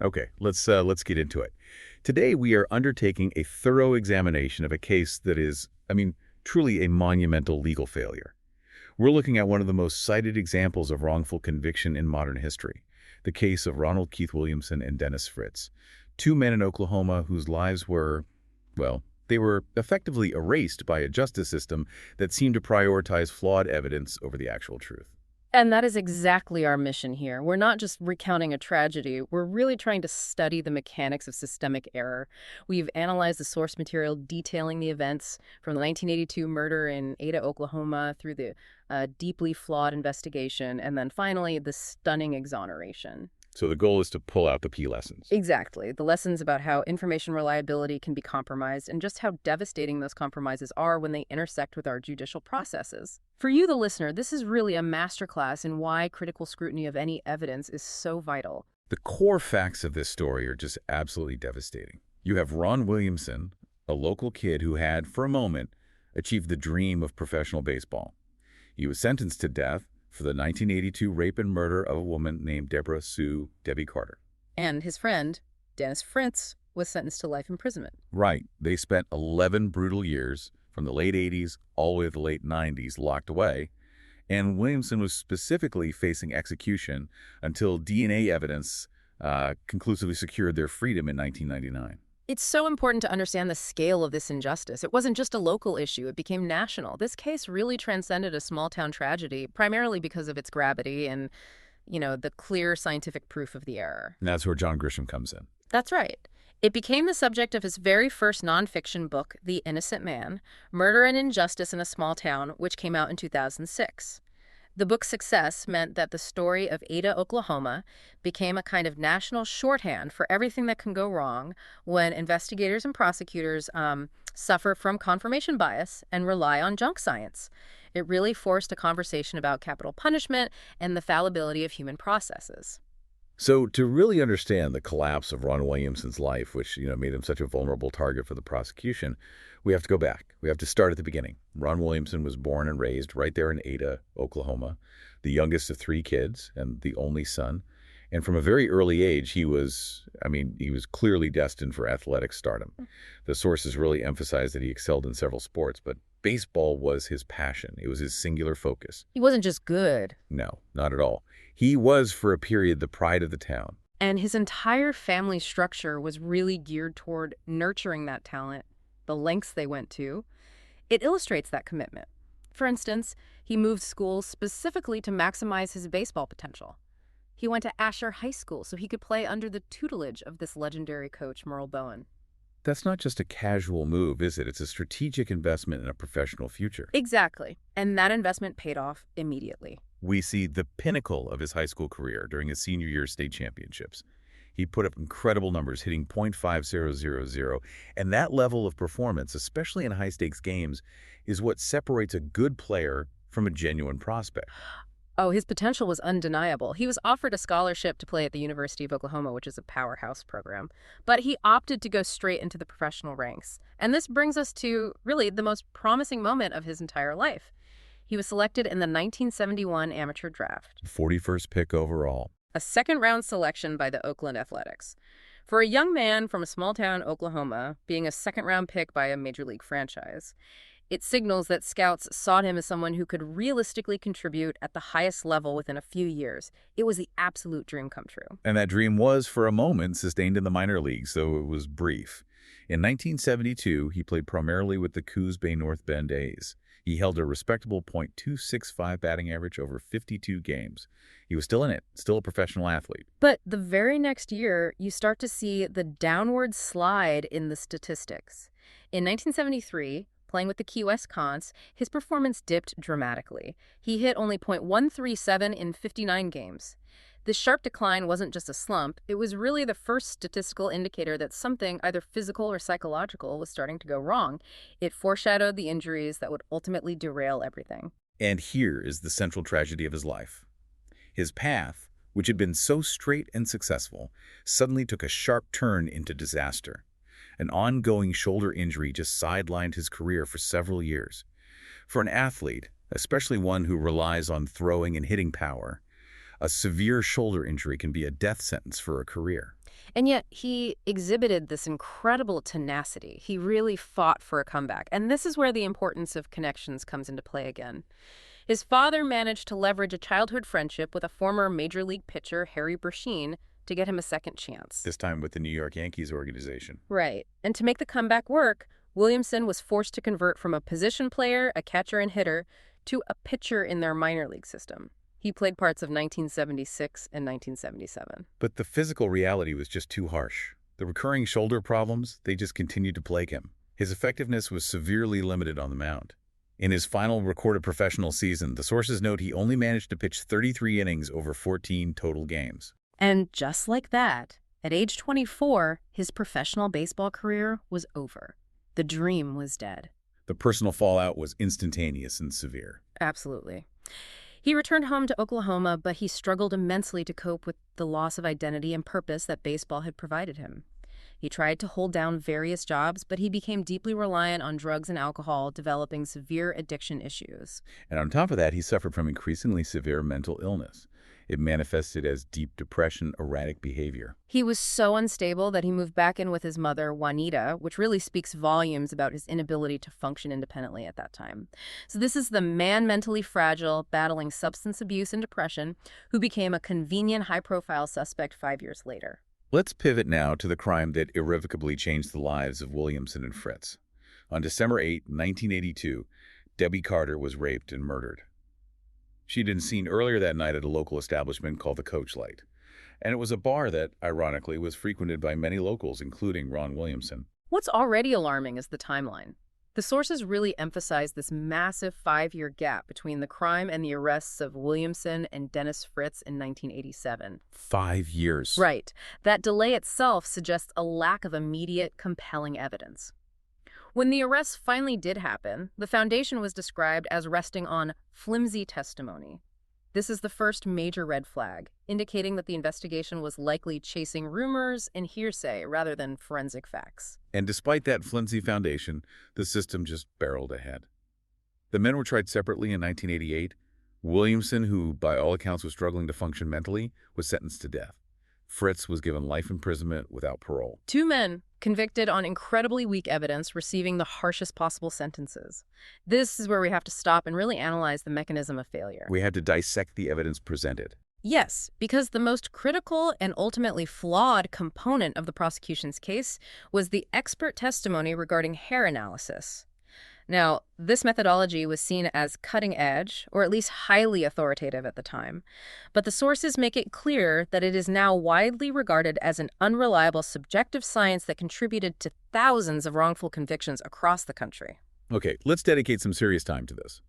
Okay, let's get into it. Today we are undertaking a thorough examination of a case that is, truly a monumental legal failure. We're looking at one of the most cited examples of wrongful conviction in modern history, the case of Ronald Keith Williamson and Dennis Fritz, two men in Oklahoma whose lives were, well, they were effectively erased by a justice system that seemed to prioritize flawed evidence over the actual truth. And that is exactly our mission here. We're not just recounting a tragedy. We're really trying to study the mechanics of systemic error. We've analyzed the source material detailing the events from the 1982 murder in Ada, Oklahoma, through the deeply flawed investigation, and then finally the stunning exoneration. So the goal is to pull out the key lessons. Exactly. The lessons about how information reliability can be compromised and just how devastating those compromises are when they intersect with our judicial processes. For you, the listener, this is really a masterclass in why critical scrutiny of any evidence is so vital. The core facts of this story are just absolutely devastating. You have Ron Williamson, a local kid who had, for a moment, achieved the dream of professional baseball. He was sentenced to death for the 1982 rape and murder of a woman named Debra Sue Carter. And his friend, Dennis Fritz, was sentenced to life imprisonment. Right. They spent 11 brutal years, from the late 80s all the way to the late 90s, locked away. And Williamson was specifically facing execution until DNA evidence conclusively secured their freedom in 1999. It's so important to understand the scale of this injustice. It wasn't just a local issue, it became national. This case really transcended a small-town tragedy, primarily because of its gravity and, the clear scientific proof of the error. And that's where John Grisham comes in. That's right. It became the subject of his very first nonfiction book, The Innocent Man, Murder and Injustice in a Small Town, which came out in 2006. The book's success meant that the story of Ada, Oklahoma, became a kind of national shorthand for everything that can go wrong when investigators and prosecutors suffer from confirmation bias and rely on junk science. It really forced a conversation about capital punishment and the fallibility of human processes. So to really understand the collapse of Ron Williamson's life, which made him such a vulnerable target for the prosecution, we have to go back. We have to start at the beginning. Ron Williamson was born and raised right there in Ada, Oklahoma, the youngest of three kids and the only son. And from a very early age, he was clearly destined for athletic stardom. The sources really emphasized that he excelled in several sports, but baseball was his passion. It was his singular focus. He wasn't just good. No, not at all. He was, for a period, the pride of the town. And his entire family structure was really geared toward nurturing that talent, the lengths they went to. It illustrates that commitment. For instance, he moved schools specifically to maximize his baseball potential. He went to Asher High School so he could play under the tutelage of this legendary coach, Merle Bowen. That's not just a casual move, is it? It's a strategic investment in a professional future. Exactly. And that investment paid off immediately. We see the pinnacle of his high school career during his senior year state championships. He put up incredible numbers, hitting .5000, and that level of performance, especially in high-stakes games, is what separates a good player from a genuine prospect. Oh, his potential was undeniable. He was offered a scholarship to play at the University of Oklahoma, which is a powerhouse program, but he opted to go straight into the professional ranks. And this brings us to, really, the most promising moment of his entire life. He was selected in the 1971 amateur draft. 41st pick overall. A second-round selection by the Oakland Athletics. For a young man from a small-town Oklahoma, being a second-round pick by a major league franchise, it signals that scouts sought him as someone who could realistically contribute at the highest level within a few years. It was the absolute dream come true. And that dream was, for a moment, sustained in the minor leagues, though it was brief. In 1972, he played primarily with the Coos Bay North Bend A's. He held a respectable .265 batting average over 52 games. He was still in it, still a professional athlete. But the very next year, you start to see the downward slide in the statistics. In 1973, playing with the Key West Cons, his performance dipped dramatically. He hit only .137 in 59 games. This sharp decline wasn't just a slump, it was really the first statistical indicator that something, either physical or psychological, was starting to go wrong. It foreshadowed the injuries that would ultimately derail everything. And here is the central tragedy of his life. His path, which had been so straight and successful, suddenly took a sharp turn into disaster. An ongoing shoulder injury just sidelined his career for several years. For an athlete, especially one who relies on throwing and hitting power, a severe shoulder injury can be a death sentence for a career. And yet he exhibited this incredible tenacity. He really fought for a comeback. And this is where the importance of connections comes into play again. His father managed to leverage a childhood friendship with a former Major League pitcher, Harry Bersheen, to get him a second chance. This time with the New York Yankees organization. Right. And to make the comeback work, Williamson was forced to convert from a position player, a catcher and hitter, to a pitcher in their minor league system. He played parts of 1976 and 1977. But the physical reality was just too harsh. The recurring shoulder problems, they just continued to plague him. His effectiveness was severely limited on the mound. In his final recorded professional season, the sources note he only managed to pitch 33 innings over 14 total games. And just like that, at age 24, his professional baseball career was over. The dream was dead. The personal fallout was instantaneous and severe. Absolutely. He returned home to Oklahoma, but he struggled immensely to cope with the loss of identity and purpose that baseball had provided him. He tried to hold down various jobs, but he became deeply reliant on drugs and alcohol, developing severe addiction issues. And on top of that, he suffered from increasingly severe mental illness. It manifested as deep depression, erratic behavior. He was so unstable that he moved back in with his mother, Juanita, which really speaks volumes about his inability to function independently at that time. So this is the man mentally fragile, battling substance abuse and depression, who became a convenient, high-profile suspect 5 years later. Let's pivot now to the crime that irrevocably changed the lives of Williamson and Fritz. On December 8, 1982, Debbie Carter was raped and murdered. She'd been seen earlier that night at a local establishment called the Coach Light. And it was a bar that, ironically, was frequented by many locals, including Ron Williamson. What's already alarming is the timeline. The sources really emphasize this massive 5-year gap between the crime and the arrests of Williamson and Dennis Fritz in 1987. 5 years. Right. That delay itself suggests a lack of immediate, compelling evidence. When the arrests finally did happen, the foundation was described as resting on flimsy testimony. This is the first major red flag, indicating that the investigation was likely chasing rumors and hearsay rather than forensic facts. And despite that flimsy foundation, the system just barreled ahead. The men were tried separately in 1988. Williamson, who by all accounts was struggling to function mentally, was sentenced to death. Fritz was given life imprisonment without parole. 2 men convicted on incredibly weak evidence, receiving the harshest possible sentences. This is where we have to stop and really analyze the mechanism of failure. We had to dissect the evidence presented. Yes, because the most critical and ultimately flawed component of the prosecution's case was the expert testimony regarding hair analysis. Now, this methodology was seen as cutting edge, or at least highly authoritative at the time, but the sources make it clear that it is now widely regarded as an unreliable subjective science that contributed to thousands of wrongful convictions across the country. Okay, let's dedicate some serious time to this.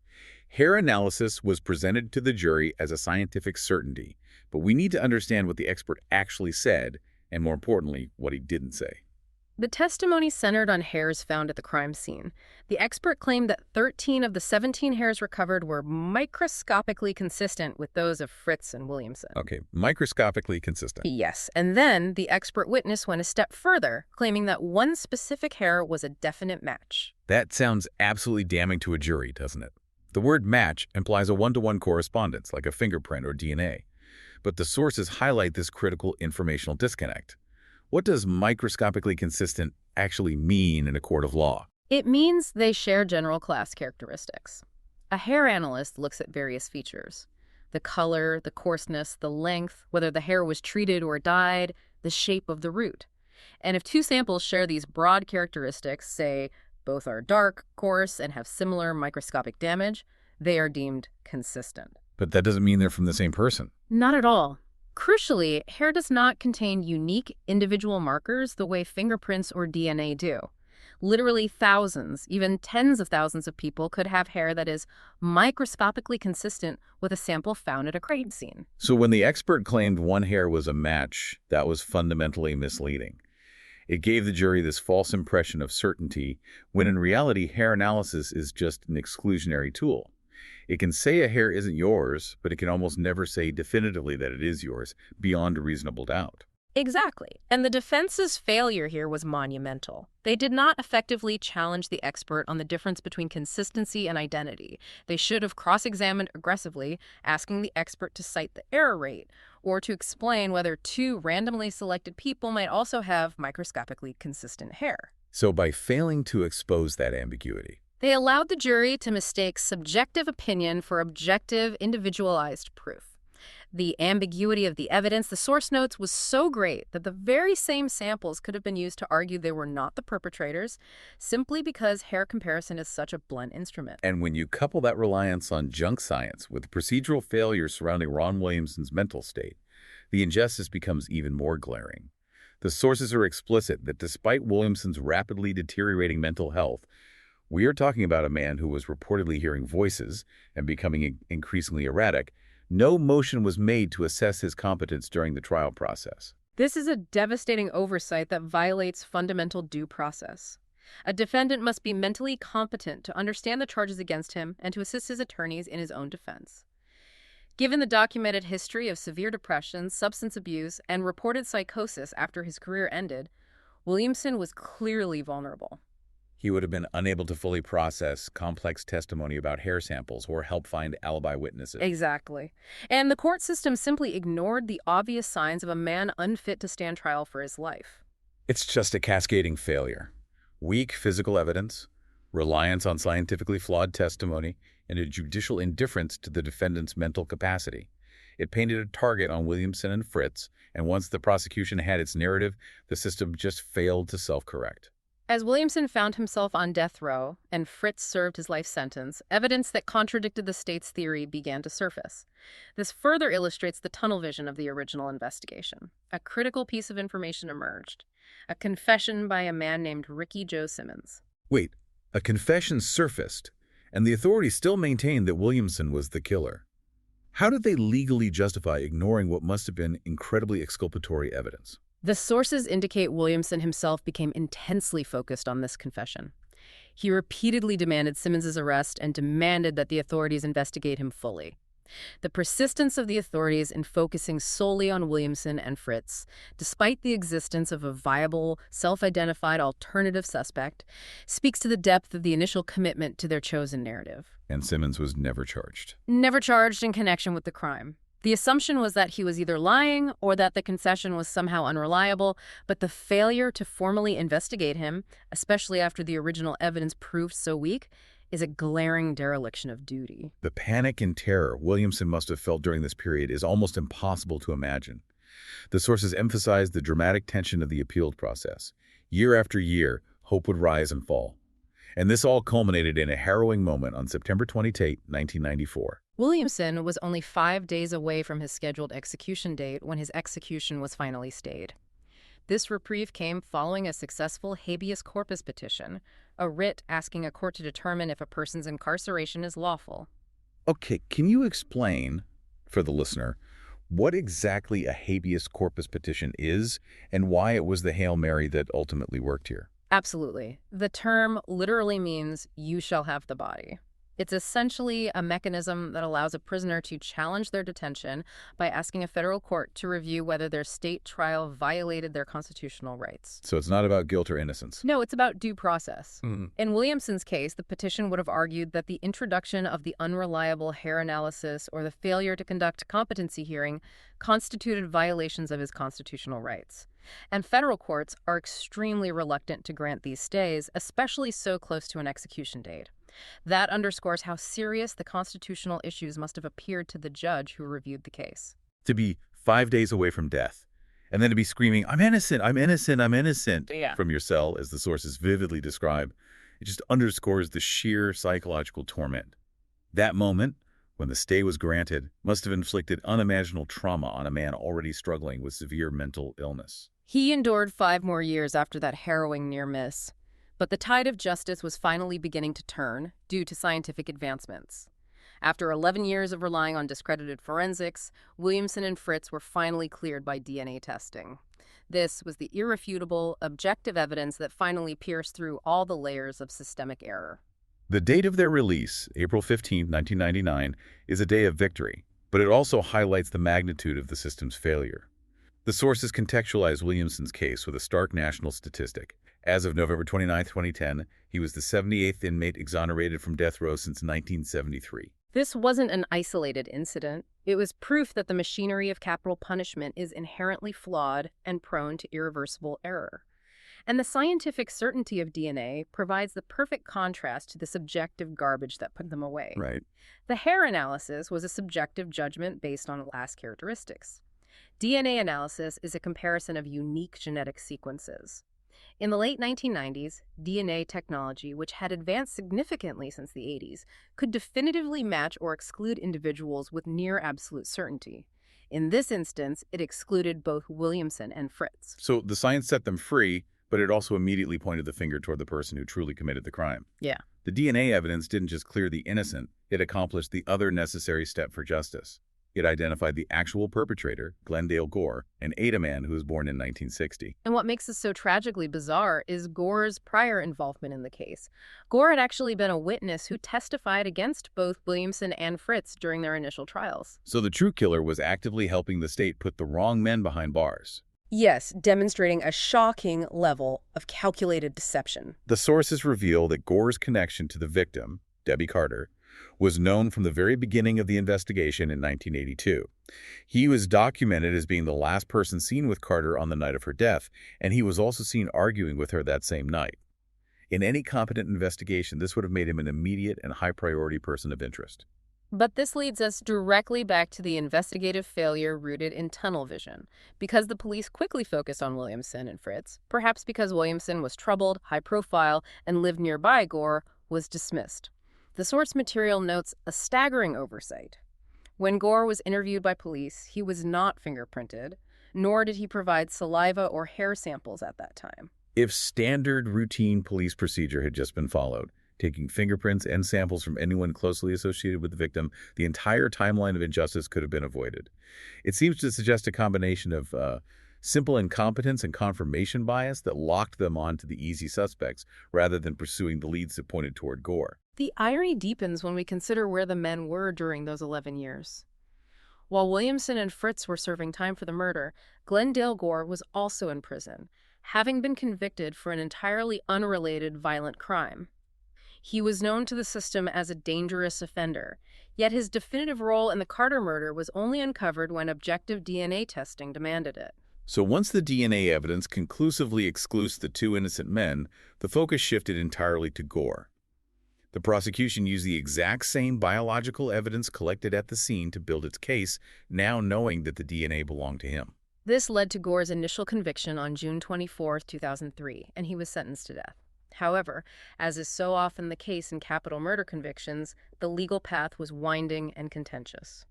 Hair analysis was presented to the jury as a scientific certainty, but we need to understand what the expert actually said, and more importantly, what he didn't say. The testimony centered on hairs found at the crime scene. The expert claimed that 13 of the 17 hairs recovered were microscopically consistent with those of Fritz and Williamson. Okay, microscopically consistent. Yes, and then the expert witness went a step further, claiming that one specific hair was a definite match. That sounds absolutely damning to a jury, doesn't it? The word match implies a one-to-one correspondence, like a fingerprint or DNA. But the sources highlight this critical informational disconnect. What does microscopically consistent actually mean in a court of law? It means they share general class characteristics. A hair analyst looks at various features: the color, the coarseness, the length, whether the hair was treated or dyed, the shape of the root. And if 2 samples share these broad characteristics, say both are dark, coarse, and have similar microscopic damage, they are deemed consistent. But that doesn't mean they're from the same person. Not at all. Crucially, hair does not contain unique individual markers the way fingerprints or DNA do. Literally thousands, even tens of thousands of people could have hair that is microscopically consistent with a sample found at a crime scene. So when the expert claimed one hair was a match, that was fundamentally misleading. It gave the jury this false impression of certainty, when in reality, hair analysis is just an exclusionary tool. It can say a hair isn't yours, but it can almost never say definitively that it is yours, beyond a reasonable doubt. Exactly. And the defense's failure here was monumental. They did not effectively challenge the expert on the difference between consistency and identity. They should have cross-examined aggressively, asking the expert to cite the error rate, or to explain whether two randomly selected people might also have microscopically consistent hair. So by failing to expose that ambiguity, They allowed the jury to mistake subjective opinion for objective, individualized proof. The ambiguity of the evidence, the source notes, was so great that the very same samples could have been used to argue they were not the perpetrators, simply because hair comparison is such a blunt instrument. and when you couple that reliance on junk science with the procedural failures surrounding Ron Williamson's mental state, the injustice becomes even more glaring. The sources are explicit that despite Williamson's rapidly deteriorating mental health, we are talking about a man who was reportedly hearing voices and becoming increasingly erratic. No motion was made to assess his competence during the trial process. This is a devastating oversight that violates fundamental due process. A defendant must be mentally competent to understand the charges against him and to assist his attorneys in his own defense. Given the documented history of severe depression, substance abuse, and reported psychosis after his career ended, Williamson was clearly vulnerable. He would have been unable to fully process complex testimony about hair samples or help find alibi witnesses. Exactly. And the court system simply ignored the obvious signs of a man unfit to stand trial for his life. It's just a cascading failure. Weak physical evidence, reliance on scientifically flawed testimony, and a judicial indifference to the defendant's mental capacity. It painted a target on Williamson and Fritz, and once the prosecution had its narrative, the system just failed to self-correct. As Williamson found himself on death row and Fritz served his life sentence, evidence that contradicted the state's theory began to surface. This further illustrates the tunnel vision of the original investigation. A critical piece of information emerged: a confession by a man named Ricky Joe Simmons. Wait, a confession surfaced, and the authorities still maintained that Williamson was the killer. How did they legally justify ignoring what must have been incredibly exculpatory evidence? The sources indicate Williamson himself became intensely focused on this confession. He repeatedly demanded Simmons's arrest and demanded that the authorities investigate him fully. The persistence of the authorities in focusing solely on Williamson and Fritz, despite the existence of a viable, self-identified alternative suspect, speaks to the depth of the initial commitment to their chosen narrative. And Simmons was never charged. Never charged in connection with the crime. The assumption was that he was either lying or that the confession was somehow unreliable, but the failure to formally investigate him, especially after the original evidence proved so weak, is a glaring dereliction of duty. The panic and terror Williamson must have felt during this period is almost impossible to imagine. The sources emphasize the dramatic tension of the appeal process. Year after year, hope would rise and fall. And this all culminated in a harrowing moment on September 28, 1994. Williamson was only 5 days away from his scheduled execution date when his execution was finally stayed. This reprieve came following a successful habeas corpus petition, a writ asking a court to determine if a person's incarceration is lawful. Okay, can you explain, for the listener, what exactly a habeas corpus petition is and why it was the Hail Mary that ultimately worked here? Absolutely. The term literally means "you shall have the body." It's essentially a mechanism that allows a prisoner to challenge their detention by asking a federal court to review whether their state trial violated their constitutional rights. So it's not about guilt or innocence. No, it's about due process. Mm-hmm. In Williamson's case, the petition would have argued that the introduction of the unreliable hair analysis or the failure to conduct a competency hearing constituted violations of his constitutional rights. And federal courts are extremely reluctant to grant these stays, especially so close to an execution date. That underscores how serious the constitutional issues must have appeared to the judge who reviewed the case. To be 5 days away from death, and then to be screaming, "I'm innocent, I'm innocent, I'm innocent," from your cell, as the sources vividly describe, it just underscores the sheer psychological torment. That moment, when the stay was granted, must have inflicted unimaginable trauma on a man already struggling with severe mental illness. He endured 5 more years after that harrowing near miss. But the tide of justice was finally beginning to turn due to scientific advancements. After 11 years of relying on discredited forensics, Williamson and Fritz were finally cleared by DNA testing. This was the irrefutable, objective evidence that finally pierced through all the layers of systemic error. The date of their release, April 15, 1999, is a day of victory, but it also highlights the magnitude of the system's failure. The sources contextualize Williamson's case with a stark national statistic. As of November 29, 2010, he was the 78th inmate exonerated from death row since 1973. This wasn't an isolated incident. It was proof that the machinery of capital punishment is inherently flawed and prone to irreversible error. And the scientific certainty of DNA provides the perfect contrast to the subjective garbage that put them away. Right. The hair analysis was a subjective judgment based on last characteristics. DNA analysis is a comparison of unique genetic sequences. In the late 1990s, DNA technology, which had advanced significantly since the 80s, could definitively match or exclude individuals with near absolute certainty. In this instance, it excluded both Williamson and Fritz. So the science set them free, but it also immediately pointed the finger toward the person who truly committed the crime. Yeah. The DNA evidence didn't just clear the innocent, it accomplished the other necessary step for justice. It identified the actual perpetrator, Glendale Gore, an Ada man who was born in 1960. And what makes this so tragically bizarre is Gore's prior involvement in the case. Gore had actually been a witness who testified against both Williamson and Fritz during their initial trials. So the true killer was actively helping the state put the wrong men behind bars. Yes, demonstrating a shocking level of calculated deception. The sources reveal that Gore's connection to the victim, Debbie Carter, was known from the very beginning of the investigation in 1982. He was documented as being the last person seen with Carter on the night of her death, and he was also seen arguing with her that same night. In any competent investigation, this would have made him an immediate and high-priority person of interest. But this leads us directly back to the investigative failure rooted in tunnel vision. Because the police quickly focused on Williamson and Fritz, perhaps because Williamson was troubled, high-profile, and lived nearby, Gore was dismissed. The source material notes a staggering oversight. When Gore was interviewed by police, he was not fingerprinted, nor did he provide saliva or hair samples at that time. If standard routine police procedure had just been followed, taking fingerprints and samples from anyone closely associated with the victim, the entire timeline of injustice could have been avoided. It seems to suggest a combination of simple incompetence and confirmation bias that locked them onto the easy suspects rather than pursuing the leads that pointed toward Gore. The irony deepens when we consider where the men were during those 11 years. While Williamson and Fritz were serving time for the murder, Glendale Gore was also in prison, having been convicted for an entirely unrelated violent crime. He was known to the system as a dangerous offender, yet his definitive role in the Carter murder was only uncovered when objective DNA testing demanded it. So once the DNA evidence conclusively excludes the two innocent men, the focus shifted entirely to Gore. The prosecution used the exact same biological evidence collected at the scene to build its case, now knowing that the DNA belonged to him. This led to Gore's initial conviction on June 24, 2003, and he was sentenced to death. However, as is so often the case in capital murder convictions, the legal path was winding and contentious.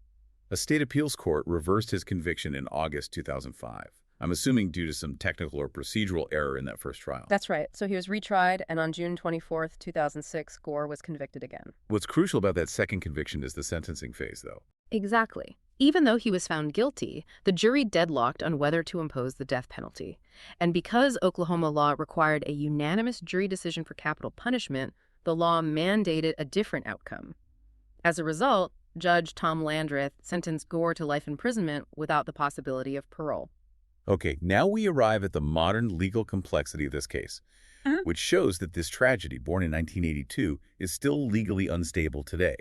A state appeals court reversed his conviction in August 2005. I'm assuming due to some technical or procedural error in that first trial. That's right. So he was retried, and on June 24, 2006, Gore was convicted again. What's crucial about that second conviction is the sentencing phase, though. Exactly. Even though he was found guilty, the jury deadlocked on whether to impose the death penalty. And because Oklahoma law required a unanimous jury decision for capital punishment, the law mandated a different outcome. As a result, Judge Tom Landreth sentenced Gore to life imprisonment without the possibility of parole. Okay, now we arrive at the modern legal complexity of this case, which shows that this tragedy, born in 1982, is still legally unstable today.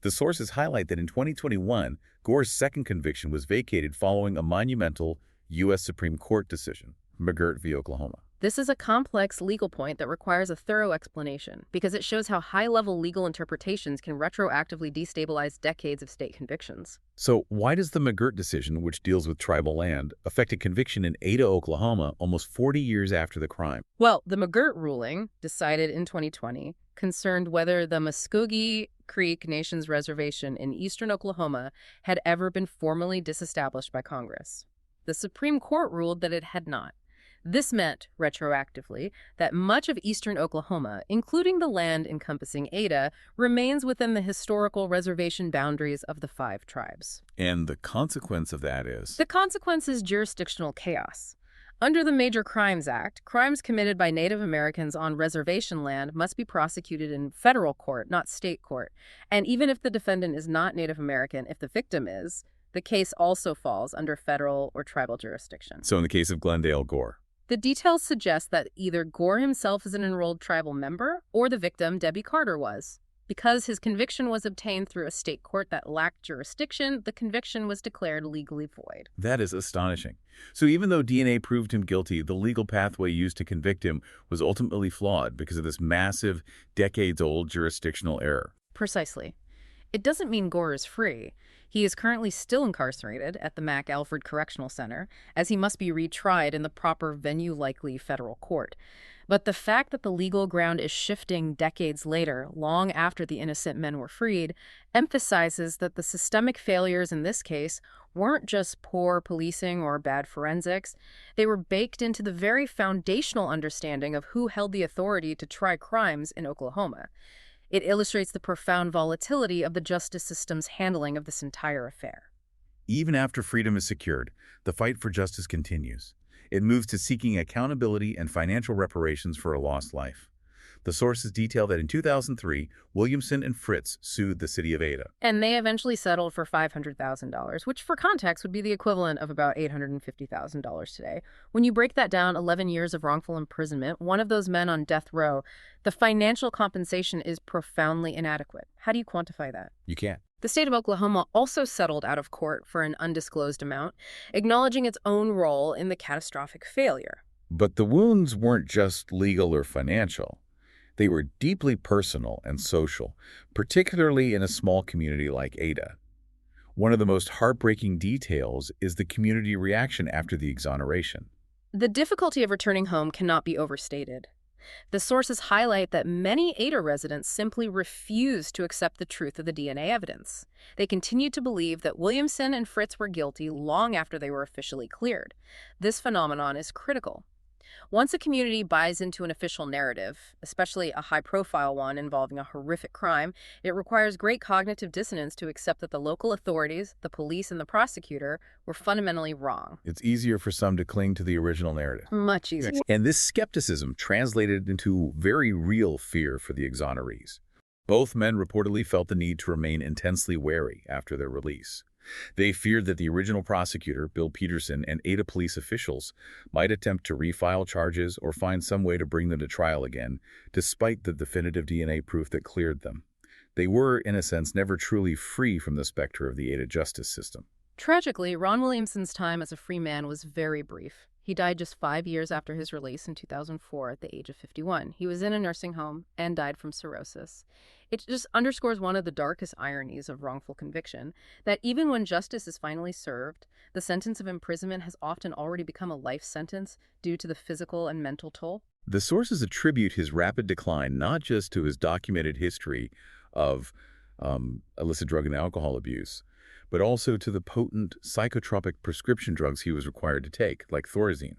The sources highlight that in 2021, Gore's second conviction was vacated following a monumental U.S. Supreme Court decision, McGirt v. Oklahoma. This is a complex legal point that requires a thorough explanation because it shows how high-level legal interpretations can retroactively destabilize decades of state convictions. So why does the McGirt decision, which deals with tribal land, affect a conviction in Ada, Oklahoma, almost 40 years after the crime? Well, the McGirt ruling, decided in 2020, concerned whether the Muskogee Creek Nation's reservation in eastern Oklahoma had ever been formally disestablished by Congress. The Supreme Court ruled that it had not. This meant, retroactively, that much of eastern Oklahoma, including the land encompassing Ada, remains within the historical reservation boundaries of the 5 tribes. And the consequence of that is? The consequence is jurisdictional chaos. Under the Major Crimes Act, crimes committed by Native Americans on reservation land must be prosecuted in federal court, not state court. And even if the defendant is not Native American, if the victim is, the case also falls under federal or tribal jurisdiction. So in the case of Glendale Gore? The details suggest that either Gore himself is an enrolled tribal member or the victim, Debbie Carter, was. Because his conviction was obtained through a state court that lacked jurisdiction, the conviction was declared legally void. That is astonishing. So even though DNA proved him guilty, the legal pathway used to convict him was ultimately flawed because of this massive, decades-old jurisdictional error. Precisely. It doesn't mean Gore is free. He is currently still incarcerated at the McAlford Correctional Center, as he must be retried in the proper venue-likely federal court. But the fact that the legal ground is shifting decades later, long after the innocent men were freed, emphasizes that the systemic failures in this case weren't just poor policing or bad forensics. They were baked into the very foundational understanding of who held the authority to try crimes in Oklahoma. It illustrates the profound volatility of the justice system's handling of this entire affair. Even after freedom is secured, the fight for justice continues. It moves to seeking accountability and financial reparations for a lost life. The sources detail that in 2003, Williamson and Fritz sued the city of Ada. And they eventually settled for $500,000, which for context would be the equivalent of about $850,000 today. When you break that down, 11 years of wrongful imprisonment, one of those men on death row, the financial compensation is profoundly inadequate. How do you quantify that? You can't. The state of Oklahoma also settled out of court for an undisclosed amount, acknowledging its own role in the catastrophic failure. But the wounds weren't just legal or financial. They were deeply personal and social, particularly in a small community like Ada. One of the most heartbreaking details is the community reaction after the exoneration. The difficulty of returning home cannot be overstated. The sources highlight that many Ada residents simply refused to accept the truth of the DNA evidence. They continued to believe that Williamson and Fritz were guilty long after they were officially cleared. This phenomenon is critical. Once a community buys into an official narrative, especially a high-profile one involving a horrific crime, it requires great cognitive dissonance to accept that the local authorities, the police, and the prosecutor were fundamentally wrong. It's easier for some to cling to the original narrative. Much easier. And this skepticism translated into very real fear for the exonerees. Both men reportedly felt the need to remain intensely wary after their release. They feared that the original prosecutor, Bill Peterson, and Ada police officials might attempt to refile charges or find some way to bring them to trial again, despite the definitive DNA proof that cleared them. They were, in a sense, never truly free from the specter of the Ada justice system. Tragically, Ron Williamson's time as a free man was very brief. He died just 5 years after his release in 2004 at the age of 51. He was in a nursing home and died from cirrhosis. It just underscores one of the darkest ironies of wrongful conviction, that even when justice is finally served, the sentence of imprisonment has often already become a life sentence due to the physical and mental toll. The sources attribute his rapid decline not just to his documented history of illicit drug and alcohol abuse, but also to the potent psychotropic prescription drugs he was required to take, like Thorazine.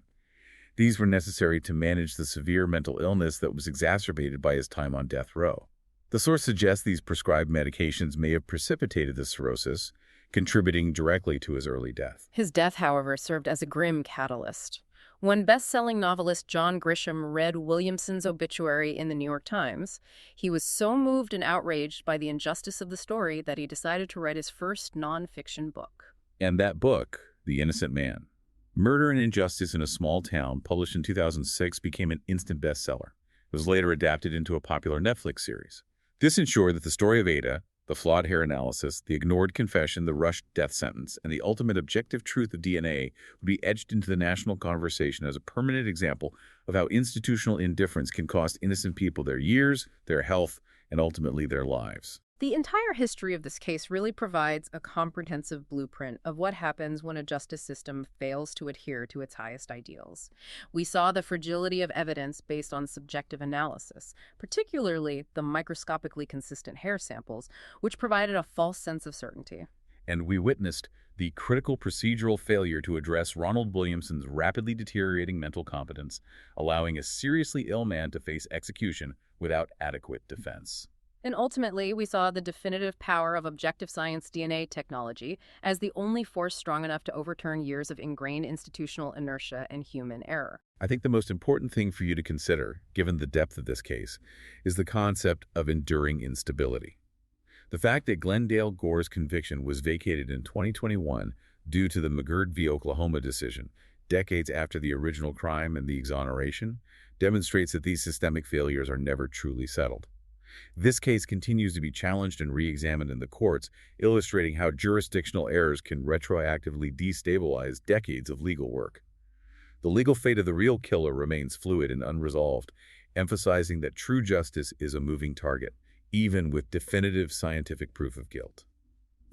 These were necessary to manage the severe mental illness that was exacerbated by his time on death row. The source suggests these prescribed medications may have precipitated the cirrhosis, contributing directly to his early death. His death, however, served as a grim catalyst. When best-selling novelist John Grisham read Williamson's obituary in the New York Times, he was so moved and outraged by the injustice of the story that he decided to write his first nonfiction book. And that book, The Innocent Man, Murder and Injustice in a Small Town, published in 2006, became an instant bestseller. It was later adapted into a popular Netflix series. This ensured that the story of Ada, the flawed hair analysis, the ignored confession, the rushed death sentence, and the ultimate objective truth of DNA would be etched into the national conversation as a permanent example of how institutional indifference can cost innocent people their years, their health, and ultimately their lives. The entire history of this case really provides a comprehensive blueprint of what happens when a justice system fails to adhere to its highest ideals. We saw the fragility of evidence based on subjective analysis, particularly the microscopically consistent hair samples, which provided a false sense of certainty. And we witnessed the critical procedural failure to address Ronald Williamson's rapidly deteriorating mental competence, allowing a seriously ill man to face execution without adequate defense. And ultimately, we saw the definitive power of objective science DNA technology as the only force strong enough to overturn years of ingrained institutional inertia and human error. I think the most important thing for you to consider, given the depth of this case, is the concept of enduring instability. The fact that Glendale Gore's conviction was vacated in 2021 due to the McGirt v. Oklahoma decision, decades after the original crime and the exoneration, demonstrates that these systemic failures are never truly settled. This case continues to be challenged and re-examined in the courts, illustrating how jurisdictional errors can retroactively destabilize decades of legal work. The legal fate of the real killer remains fluid and unresolved, emphasizing that true justice is a moving target, even with definitive scientific proof of guilt.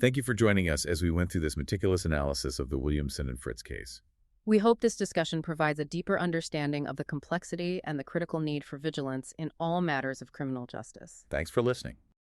Thank you for joining us as we went through this meticulous analysis of the Williamson and Fritz case. We hope this discussion provides a deeper understanding of the complexity and the critical need for vigilance in all matters of criminal justice. Thanks for listening.